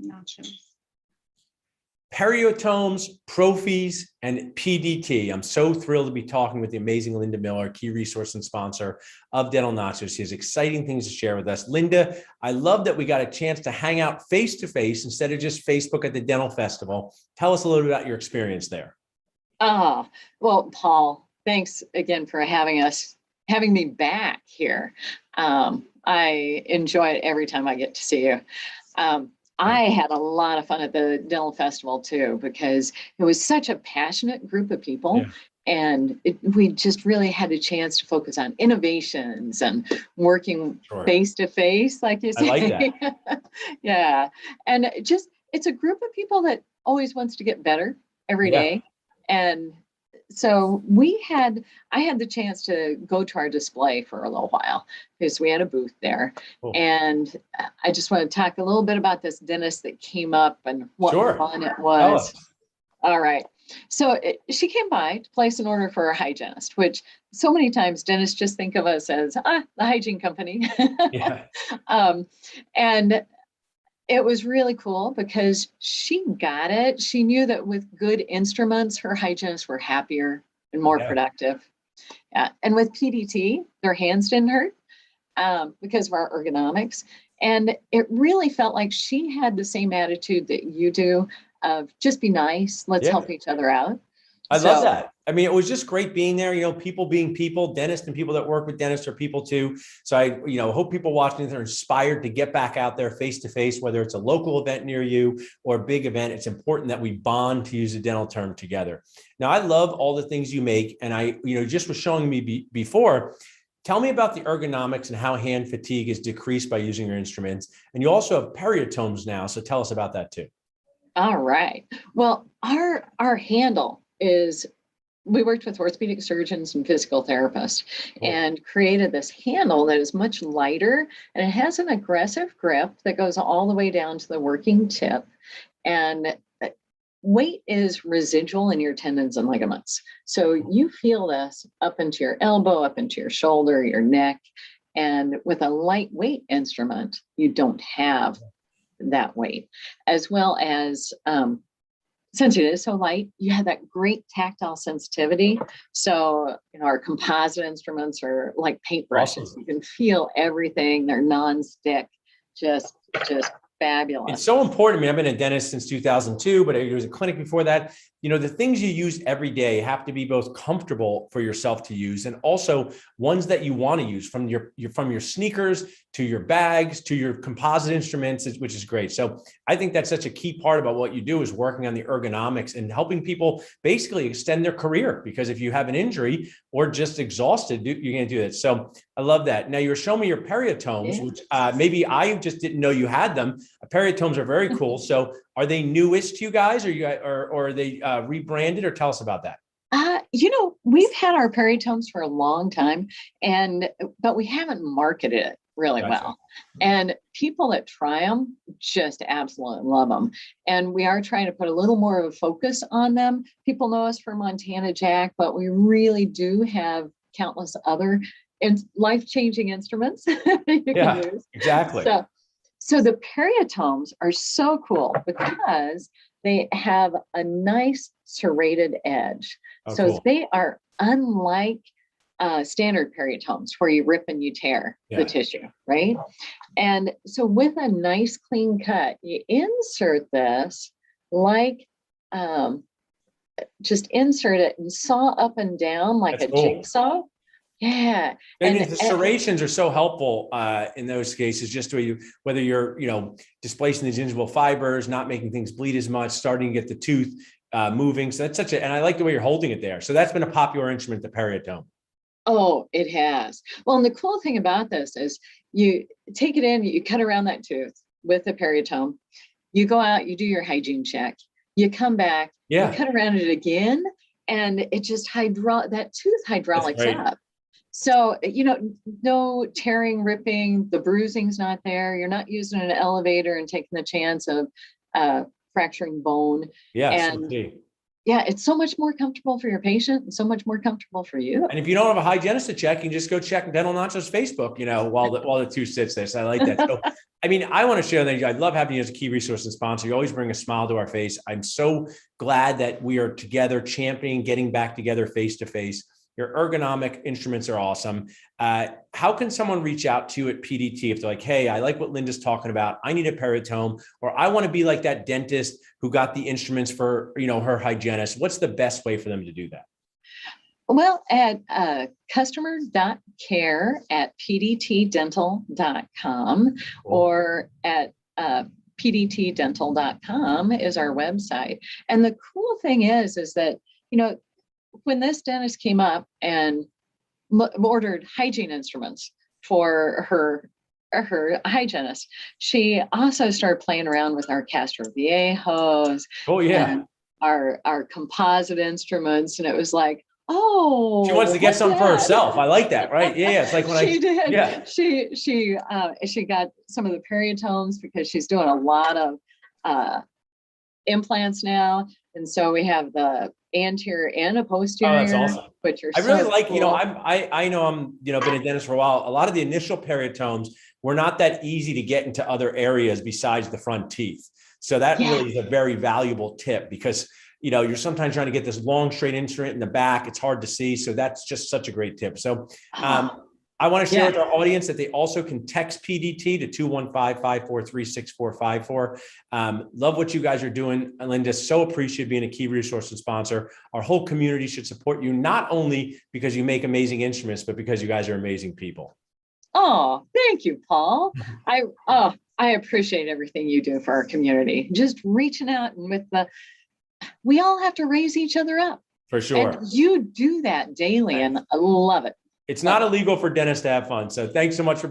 Nachos. Periotomes, Prophys, and PDT. I'm so thrilled to be talking with the amazing Linda Miller, key resource and sponsor of Dental Nachos. She has exciting things to share with us. Linda, I love that we got a chance to hang out face-to-face instead of just Facebook at the Dental Festival. Tell us a little bit about your experience there. Well, Paul, thanks again for having me back here. I enjoy it every time I get to see you. I had a lot of fun at the Dental Festival too, because it was such a passionate group of people. Yeah. And we just really had a chance to focus on innovations and working face to face, like you say. I like that. Yeah. And it's a group of people that always wants to get better every day. And so I had the chance to go to our display for a little while because we had a booth there. Cool. And I just want to talk a little bit about this dentist that came up and what fun it was. All right. So she came by to place an order for a hygienist, which so many times dentists just think of us as the hygiene company. Yeah. And it was really cool because she got it. She knew that with good instruments, her hygienists were happier and more productive. Yeah. And with PDT, their hands didn't hurt because of our ergonomics. And it really felt like she had the same attitude that you do of just be nice. Let's help each other out. I love that. I mean, it was just great being there, people being people, dentists and people that work with dentists are people too. So I, hope people watching this are inspired to get back out there face to face, whether it's a local event near you or a big event. It's important that we bond, to use a dental term, together. Now, I love all the things you make. And I, just was showing me before, tell me about the ergonomics and how hand fatigue is decreased by using your instruments. And you also have periotomes now. So tell us about that too. All right. Well, our handle is, we worked with orthopedic surgeons and physical therapists and created this handle that is much lighter, and it has an aggressive grip that goes all the way down to the working tip. And weight is residual in your tendons and ligaments. So you feel this up into your elbow, up into your shoulder, your neck. And with a lightweight instrument, you don't have that weight, as well as since it is so light, you have that great tactile sensitivity. So, our composite instruments are like paintbrushes. Awesome. You can feel everything. They're non-stick, just fabulous. It's so important. I mean, I've been a dentist since 2002, but I was a clinic before that. The things you use every day have to be both comfortable for yourself to use and also ones that you want to use, from your sneakers to your bags to your composite instruments, which is great. So I think that's such a key part about what you do, is working on the ergonomics and helping people basically extend their career, because if you have an injury or just exhausted, you're going to do that. So I love that. Now, you were showing me your periotomes, which maybe I just didn't know you had them. Periotomes are very cool. So are they newest to you guys, or are they rebranded, or tell us about that? We've had our periotomes for a long time, but we haven't marketed it really well. And people that try them just absolutely love them. And we are trying to put a little more of a focus on them. People know us for Montana Jack, but we really do have countless other life-changing instruments you can use. Exactly. So the periotomes are so cool because they have a nice serrated edge. Cool. They are unlike standard periotomes where you rip and you tear the tissue, right? And so with a nice clean cut, you insert this just insert it and saw up and down like a jigsaw. Yeah. And the serrations are so helpful in those cases, just whether you're, displacing the gingival fibers, not making things bleed as much, starting to get the tooth moving. So that's and I like the way you're holding it there. So that's been a popular instrument, the periotome. Oh, it has. Well, and the cool thing about this is you take it in, you cut around that tooth with the periotome, you go out, you do your hygiene check, you come back, you cut around it again, and it just that tooth hydraulics up. So, no tearing, ripping, the bruising's not there. You're not using an elevator and taking the chance of fracturing bone. Yeah. And Yeah, it's so much more comfortable for your patient and so much more comfortable for you. And if you don't have a hygienist to check, you can just go check Dental Nacho's Facebook, while the two sits there. So I like that. So, I mean, I want to share that. I love having you as a key resource and sponsor. You always bring a smile to our face. I'm so glad that we are together championing, getting back together face to face. Your ergonomic instruments are awesome. How can someone reach out to you at PDT if they're like, hey, I like what Linda's talking about. I need a peritome, or I want to be like that dentist who got the instruments for, her hygienist. What's the best way for them to do that? Well, at customer.care@pdtdental.com or at pdtdental.com is our website. And the cool thing is that, when this dentist came up and ordered hygiene instruments for her hygienist, she also started playing around with our Castro Viejos. Oh yeah. And our composite instruments. And it was like, oh, she wants to get something for herself. I like that. Right. Yeah. It's like when she did. Yeah. She got some of the Periotomes because she's doing a lot of implants now. And so we have the anterior and a posterior. Oh, that's awesome. Which are I really so like, cool. I know I'm, been a dentist for a while. A lot of the initial periotomes were not that easy to get into other areas besides the front teeth. So that really is a very valuable tip because, you're sometimes trying to get this long straight instrument in the back. It's hard to see. So that's just such a great tip. So I want to share with our audience that they also can text PDT to 215-543-6454. Love what you guys are doing, Linda. So appreciate being a key resource and sponsor. Our whole community should support you, not only because you make amazing instruments, but because you guys are amazing people. Oh, thank you, Paul. I appreciate everything you do for our community. Just reaching out and we all have to raise each other up. For sure. And you do that daily, and I love it. It's not illegal for dentists to have fun. So thanks so much for